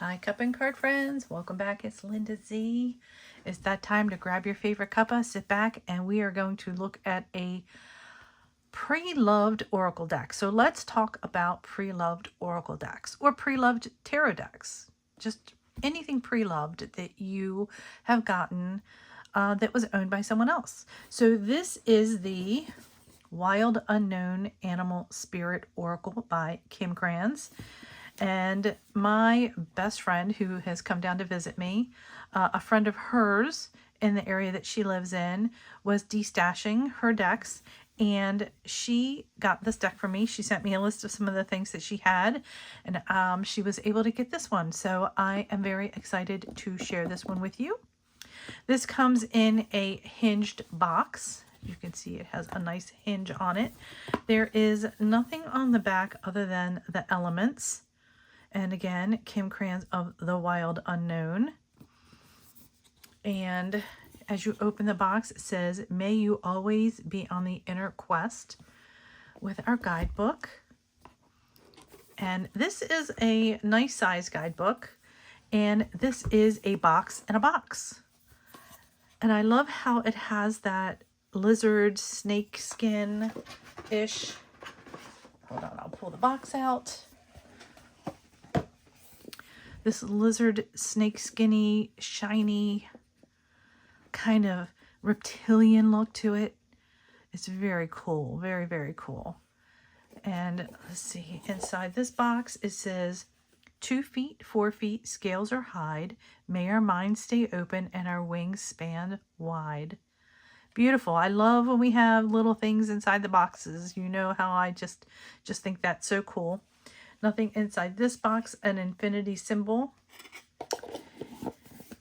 Hi, Cup and Card friends. Welcome back. It's Linda Z. It's that time to grab your favorite cuppa, sit back, and we are going to look at a pre-loved oracle deck. So let's talk about pre-loved oracle decks or pre-loved tarot decks. Just anything pre-loved that you have gotten that was owned by someone else. So this is the Wild Unknown Animal Spirit Oracle by Kim Krans. And my best friend who has come down to visit me, a friend of hers in the area that she lives in, was destashing her decks, and she got this deck for me. She sent me a list of some of the things that she had, and she was able to get this one. So I am very excited to share this one with you. This comes in a hinged box. You can see it has a nice hinge on it. There is nothing on the back other than the elements. And again, Kim Krans of the Wild Unknown. And as you open the box, it says, "May you always be on the inner quest," with our guidebook. And this is a nice size guidebook. And this is a box in a box. And I love how it has that lizard snake skin-ish. Hold on, I'll pull the box out. This lizard snake skinny, shiny, kind of reptilian look to it. It's very cool. Very, very cool. And let's see, inside this box it says 2 feet, 4 feet, scales or hide. May our minds stay open and our wings span wide. Beautiful. I love when we have little things inside the boxes. You know how I just think that's so cool. Nothing inside this box, an infinity symbol.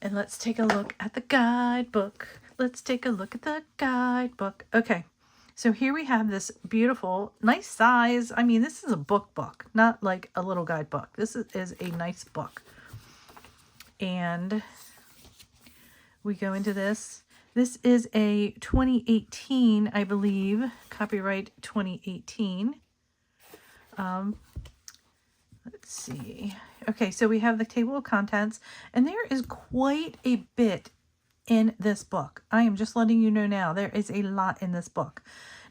And let's take a look at the guidebook. Let's take a look at the guidebook. Okay, so here we have this beautiful, nice size. I mean, this is a book, not like a little guidebook. This is a nice book. And we go into this. This is a 2018, I believe, copyright 2018. Let's see. Okay, so we have the table of contents, and there is quite a bit in this book. I am just letting you know now, there is a lot in this book.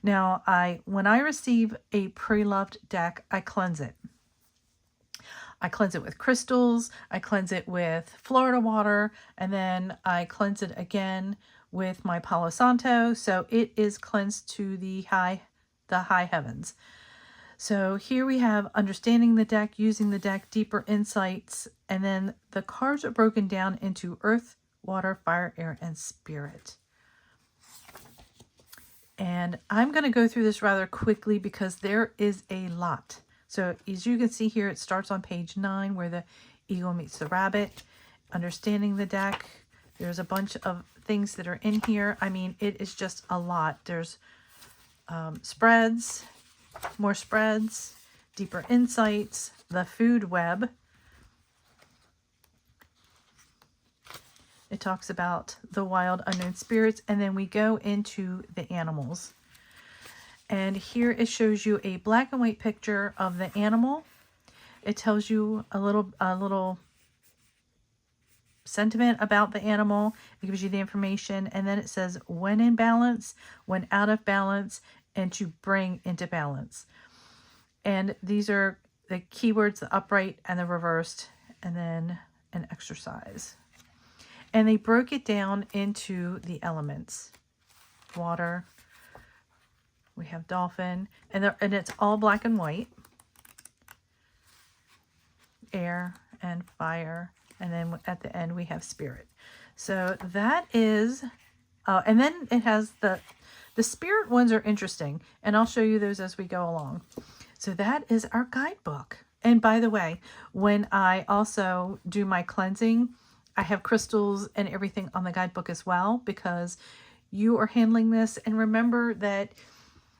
Now, when I receive a pre-loved deck, I cleanse it. I cleanse it with crystals, I cleanse it with Florida water, and then I cleanse it again with my Palo Santo, so it is cleansed to the high heavens. So here we have understanding the deck, using the deck, deeper insights, and then the cards are broken down into earth, water, fire, air, and spirit. And I'm going to go through this rather quickly because there is a lot. So as you can see here, it starts on page 9 where the eagle meets the rabbit. Understanding the deck. There's a bunch of things that are in here. I mean, it is just a lot. There's spreads. More spreads, deeper insights, the food web. It talks about the wild unknown spirits, and then we go into the animals. And here it shows you a black and white picture of the animal. It tells you a little sentiment about the animal. It gives you the information, and then it says when in balance, when out of balance, and to bring into balance. And these are the keywords, the upright and the reversed, and then an exercise. And they broke it down into the elements. Water, we have dolphin, and it's all black and white. Air and fire, and then at the end we have spirit. So that is, and then it has the spirit ones are interesting, and I'll show you those as we go along. So that is our guidebook. And by the way, when I also do my cleansing, I have crystals and everything on the guidebook as well, because you are handling this. And remember that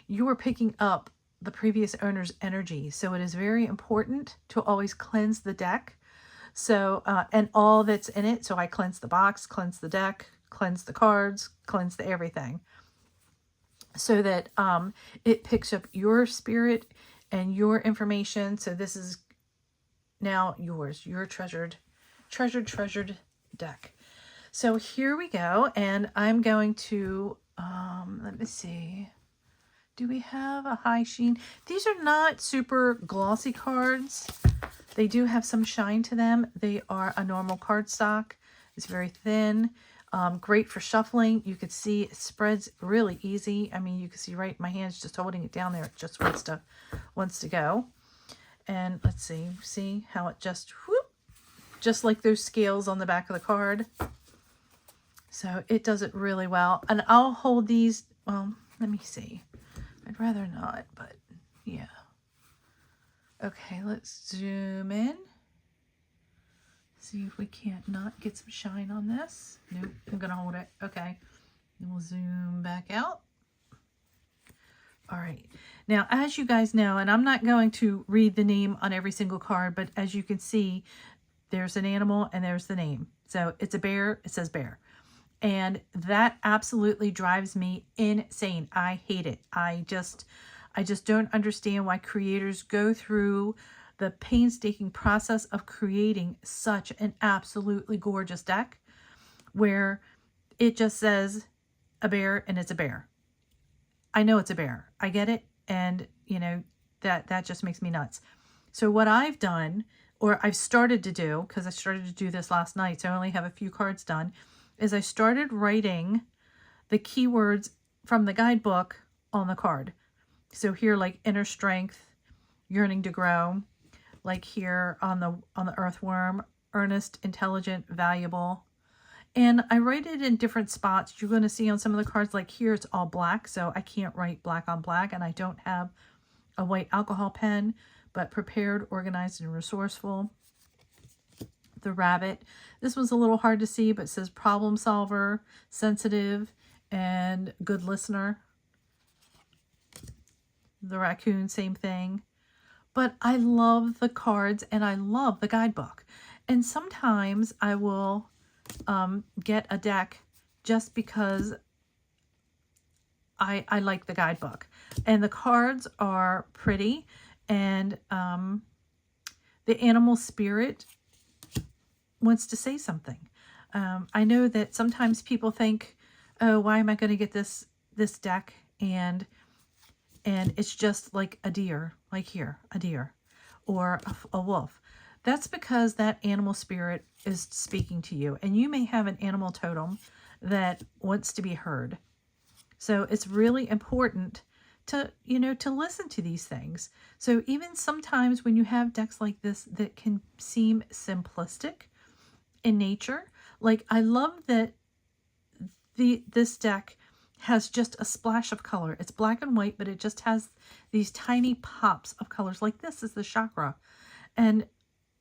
you are picking up the previous owner's energy. So it is very important to always cleanse the deck. So, and all that's in it. So I cleanse the box, cleanse the deck, cleanse the cards, cleanse the everything. So that it picks up your spirit and your information. So this is now yours, your treasured treasured deck. So here we go, and I'm going to, let me see. Do we have a high sheen? These are not super glossy cards. They do have some shine to them. They are a normal cardstock. It's very thin. Great for shuffling. You could see it spreads really easy. I mean, you can see right, my hand's just holding it down there. It just wants to go. And let's see how it just, whoop, just like those scales on the back of the card. So it does it really well. And I'll hold these, well, let me see. I'd rather not, but yeah. Okay, let's zoom in. See if we can't not get some shine on this. Nope, I'm gonna hold it. Okay, then we'll zoom back out. All right, now as you guys know, and I'm not going to read the name on every single card, but as you can see, there's an animal and there's the name. So it's a bear, it says bear. And that absolutely drives me insane. I hate it. I just don't understand why creators go through the painstaking process of creating such an absolutely gorgeous deck where it just says a bear and it's a bear. I know it's a bear. I get it. And, you know, that just makes me nuts. So what I've done, or I've started to do, because I started to do this last night, so I only have a few cards done, is I started writing the keywords from the guidebook on the card. So here, like inner strength, yearning to grow, like here on the earthworm, earnest, intelligent, valuable. And I write it in different spots. You're going to see on some of the cards, like here, it's all black, so I can't write black on black, and I don't have a white alcohol pen, but prepared, organized, and resourceful. The rabbit. This was a little hard to see, but it says problem solver, sensitive, and good listener. The raccoon, same thing. But I love the cards and I love the guidebook. And sometimes I will get a deck just because I like the guidebook. And the cards are pretty, and the animal spirit wants to say something. I know that sometimes people think, oh, why am I going to get this deck? And it's just like a deer, like here, a deer, or a wolf. That's because that animal spirit is speaking to you, and you may have an animal totem that wants to be heard. So it's really important to, you know, to listen to these things. So even sometimes when you have decks like this that can seem simplistic in nature, like I love that this deck has just a splash of color. It's black and white, but it just has these tiny pops of colors. Like this is the chakra, and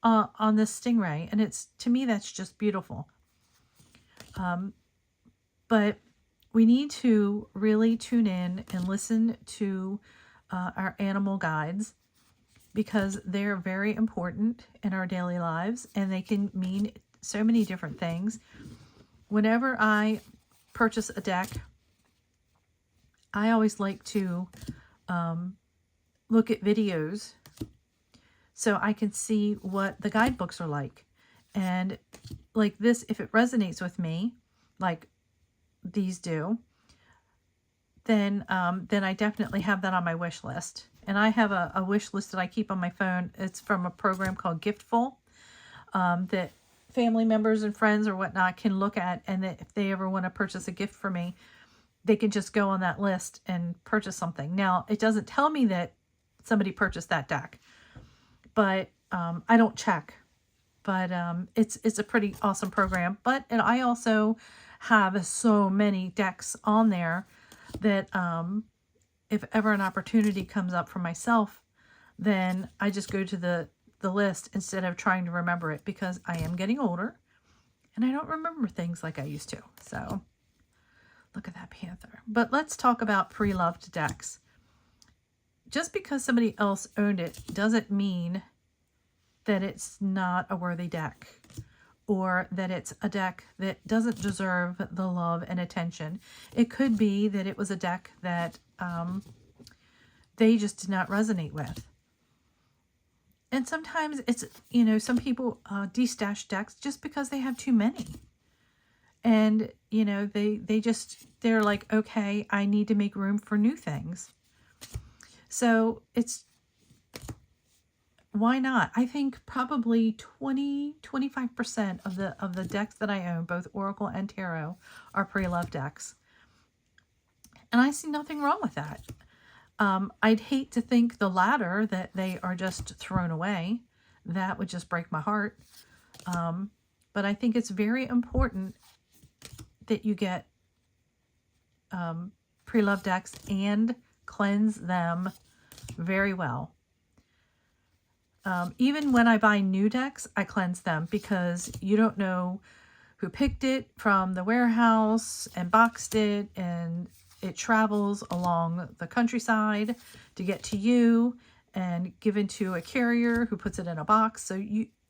on this stingray, and it's, to me, that's just beautiful. But we need to really tune in and listen to our animal guides, because they're very important in our daily lives, and they can mean so many different things. Whenever I purchase a deck, I always like to look at videos so I can see what the guidebooks are like. And like this, if it resonates with me, like these do, then I definitely have that on my wish list. And I have a wish list that I keep on my phone. It's from a program called Giftful, that family members and friends or whatnot can look at, and that if they ever want to purchase a gift for me, they can just go on that list and purchase something. Now, it doesn't tell me that somebody purchased that deck, but I don't check. But it's a pretty awesome program. And I also have so many decks on there that if ever an opportunity comes up for myself, then I just go to the list instead of trying to remember it, because I am getting older and I don't remember things like I used to. So look at that panther. But let's talk about pre-loved decks. Just because somebody else owned it doesn't mean that it's not a worthy deck, or that it's a deck that doesn't deserve the love and attention. It could be that it was a deck that they just did not resonate with. And sometimes it's, some people destash decks just because they have too many. And, they're like, okay, I need to make room for new things. So why not? I think probably 25% of the decks that I own, both Oracle and Tarot, are pre-loved decks. And I see nothing wrong with that. I'd hate to think the latter, that they are just thrown away. That would just break my heart. But I think it's very important that you get pre-loved decks and cleanse them very well. Even when I buy new decks, I cleanse them, because you don't know who picked it from the warehouse and boxed it, and it travels along the countryside to get to you and given to a carrier who puts it in a box. So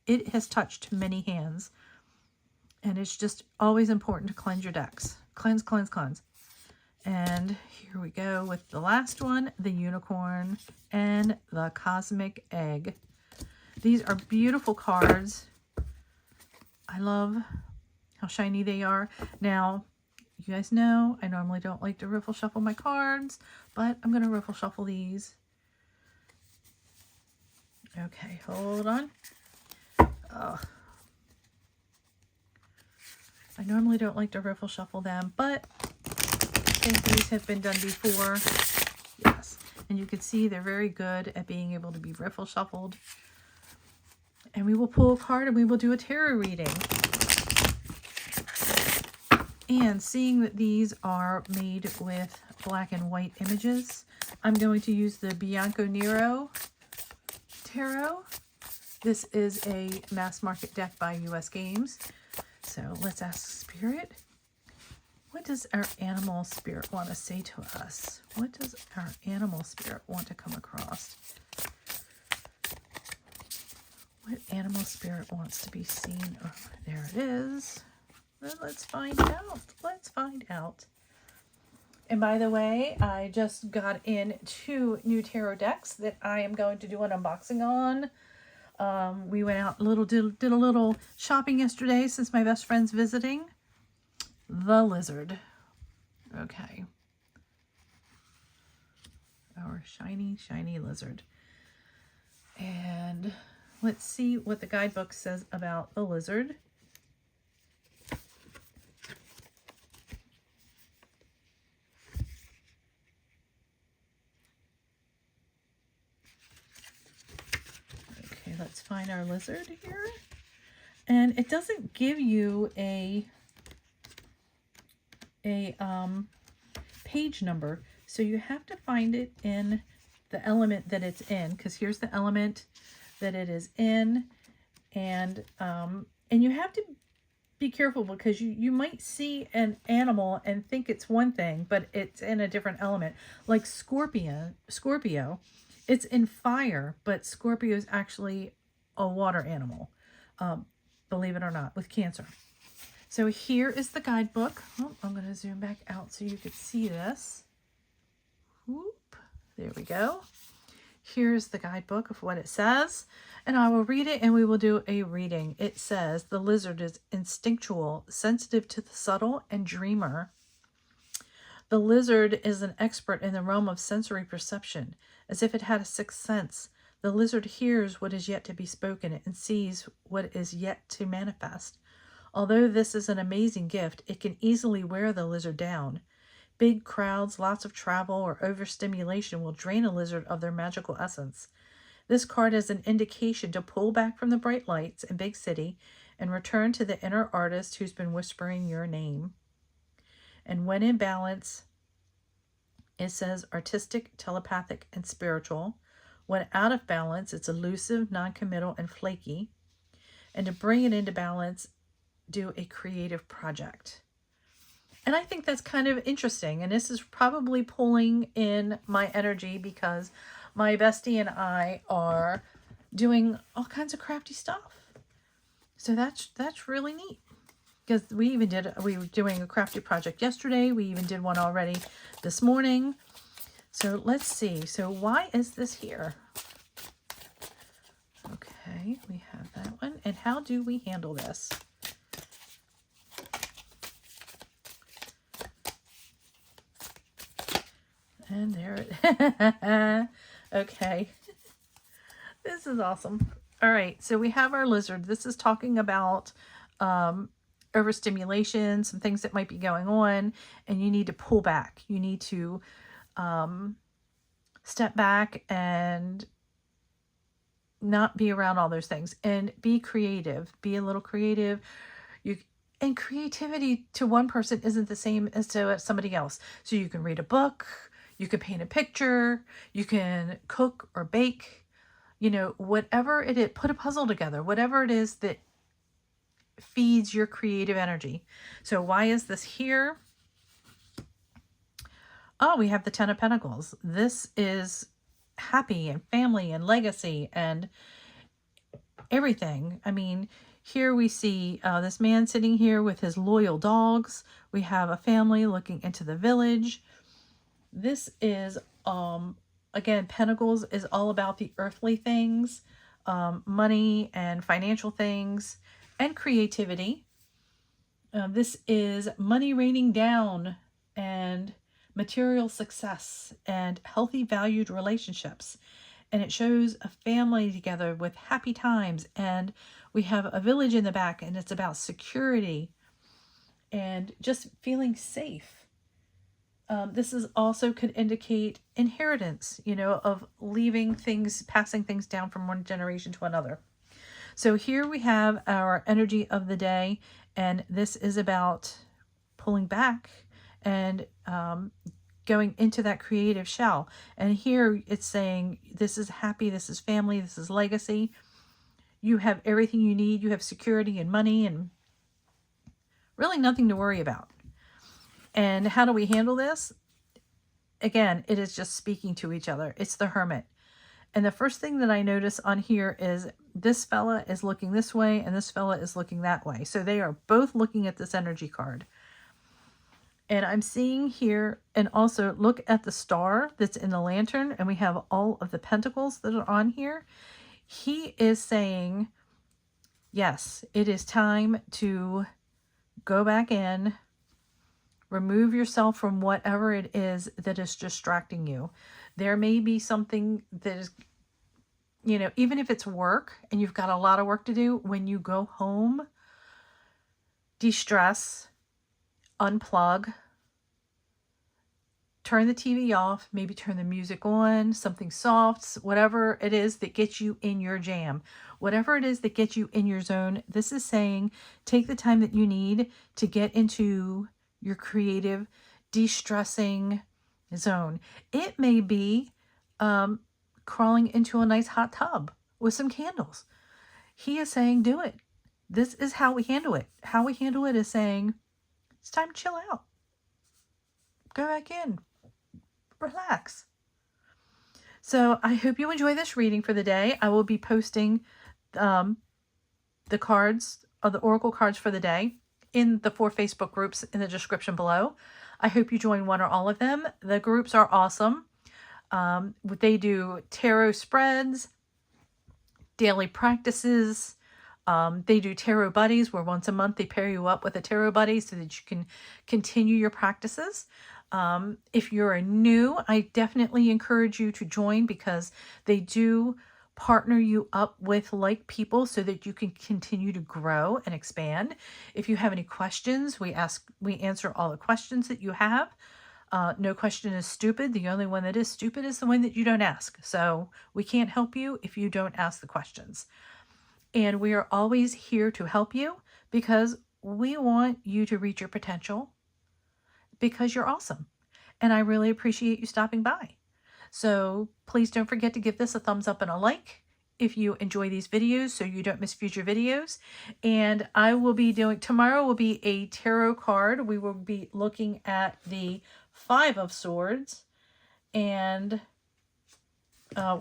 it has touched many hands. And it's just always important to cleanse your decks. Cleanse, cleanse, cleanse. And here we go with the last one, the unicorn and the cosmic egg. These are beautiful cards. I love how shiny they are. Now, you guys know I normally don't like to riffle shuffle my cards, but I'm going to riffle shuffle these. Okay, hold on. I normally don't like to riffle shuffle them, but I think these have been done before. Yes, and you can see they're very good at being able to be riffle shuffled. And we will pull a card and we will do a tarot reading. And seeing that these are made with black and white images, I'm going to use the Bianco Nero Tarot. This is a mass market deck by US Games. So let's ask Spirit. What does our animal spirit want to say to us? What does our animal spirit want to come across? What animal spirit wants to be seen? Oh, there it is. Well, let's find out. Let's find out. And by the way, I just got in 2 new tarot decks that I am going to do an unboxing on. We went out did a little shopping yesterday since my best friend's visiting. The Lizard. Okay. Our shiny, shiny lizard. And let's see what the guidebook says about the lizard. Okay, let's find our lizard here. And it doesn't give you a page number, so you have to find it in the element that it's in, because here's the element that it is in. And you have to be careful, because you might see an animal and think it's one thing, but it's in a different element. Like Scorpio, it's in fire, but Scorpio is actually a water animal, believe it or not, with Cancer. So here is the guidebook. Oh, I'm going to zoom back out so you can see this. Whoop, there we go. Here's the guidebook of what it says, and I will read it and we will do a reading. It says, the lizard is instinctual, sensitive to the subtle, and dreamer. The lizard is an expert in the realm of sensory perception, as if it had a sixth sense. The lizard hears what is yet to be spoken and sees what is yet to manifest. Although this is an amazing gift, it can easily wear the lizard down. Big crowds, lots of travel, or overstimulation will drain a lizard of their magical essence. This card is an indication to pull back from the bright lights and big city and return to the inner artist who's been whispering your name. And when in balance, it says artistic, telepathic, and spiritual. When out of balance, it's elusive, non-committal, and flaky. And to bring it into balance, do a creative project. And I think that's kind of interesting. And this is probably pulling in my energy, because my bestie and I are doing all kinds of crafty stuff. So that's really neat. Because we were doing a crafty project yesterday. We even did one already this morning. So let's see. So why is this here? Okay, we have that one. And how do we handle this? And there it okay. This is awesome. All right, so we have our lizard. This is talking about overstimulation, some things that might be going on, and you need to pull back. You need to step back and not be around all those things, and be creative. Be a little creative. And creativity to one person isn't the same as to somebody else. So you can read a book, you can paint a picture, you can cook or bake, you know, whatever it is, put a puzzle together, whatever it is that feeds your creative energy. So why is this here? Oh, we have the Ten of Pentacles. This is happy and family and legacy and everything. I mean, here we see this man sitting here with his loyal dogs. We have a family looking into the village. This is, again, Pentacles is all about the earthly things, money and financial things, and creativity. This is money raining down and material success and healthy valued relationships. And it shows a family together with happy times. And we have a village in the back, and it's about security and just feeling safe. This is also could indicate inheritance, you know, of leaving things, passing things down from one generation to another. So here we have our energy of the day, and this is about pulling back and going into that creative shell. And here it's saying this is happy, this is family, this is legacy. You have everything you need. You have security and money and really nothing to worry about. And how do we handle this? Again, it is just speaking to each other. It's the Hermit. And the first thing that I notice on here is this fella is looking this way and this fella is looking that way. So they are both looking at this energy card. And I'm seeing here, and also look at the star that's in the lantern, and we have all of the pentacles that are on here. He is saying, yes, it is time to go back in, remove yourself from whatever it is that is distracting you. There may be something that is, you know, even if it's work and you've got a lot of work to do, when you go home, de-stress, unplug, turn the TV off, maybe turn the music on, something soft, whatever it is that gets you in your jam, whatever it is that gets you in your zone. This is saying take the time that you need to get into your creative, de-stressing zone. It may be crawling into a nice hot tub with some candles. He is saying do it. This is how we handle it. How we handle it is saying it's time to chill out. Go back in. Relax. So I hope you enjoy this reading for the day. I will be posting the cards, or the oracle cards for the day, in the 4 Facebook groups in the description below. I hope you join one or all of them. The groups are awesome. They do tarot spreads, daily practices. They do tarot buddies, where once a month they pair you up with a tarot buddy so that you can continue your practices. If you're new, I definitely encourage you to join, because they do partner you up with like people so that you can continue to grow and expand. If you have any questions, we answer all the questions that you have. No question is stupid. The only one that is stupid is the one that you don't ask. So we can't help you if you don't ask the questions. And we are always here to help you, because we want you to reach your potential, because you're awesome. And I really appreciate you stopping by. So please don't forget to give this a thumbs up and a like if you enjoy these videos, so you don't miss future videos. And I will be doing, tomorrow will be a tarot card. We will be looking at the 5 of Swords. And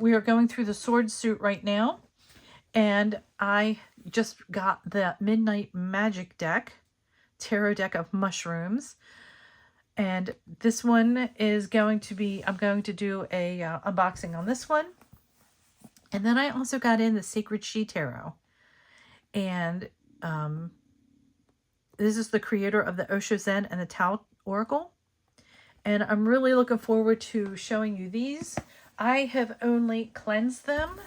we are going through the sword suit right now. And I just got the Midnight Magic deck, tarot deck of mushrooms. And this one is going to be, I'm going to do a unboxing on this one. And then I also got in the Sacred She Tarot. And this is the creator of the Osho Zen and the Tao Oracle. And I'm really looking forward to showing you these. I have only cleansed them.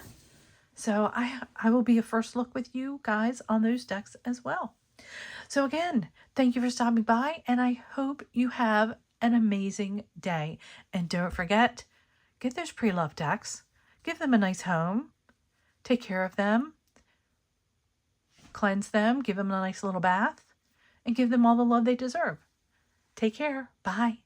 So I will be a first look with you guys on those decks as well. So again, thank you for stopping by, and I hope you have an amazing day. And don't forget, get those pre-loved decks. Give them a nice home. Take care of them. Cleanse them. Give them a nice little bath. And give them all the love they deserve. Take care. Bye.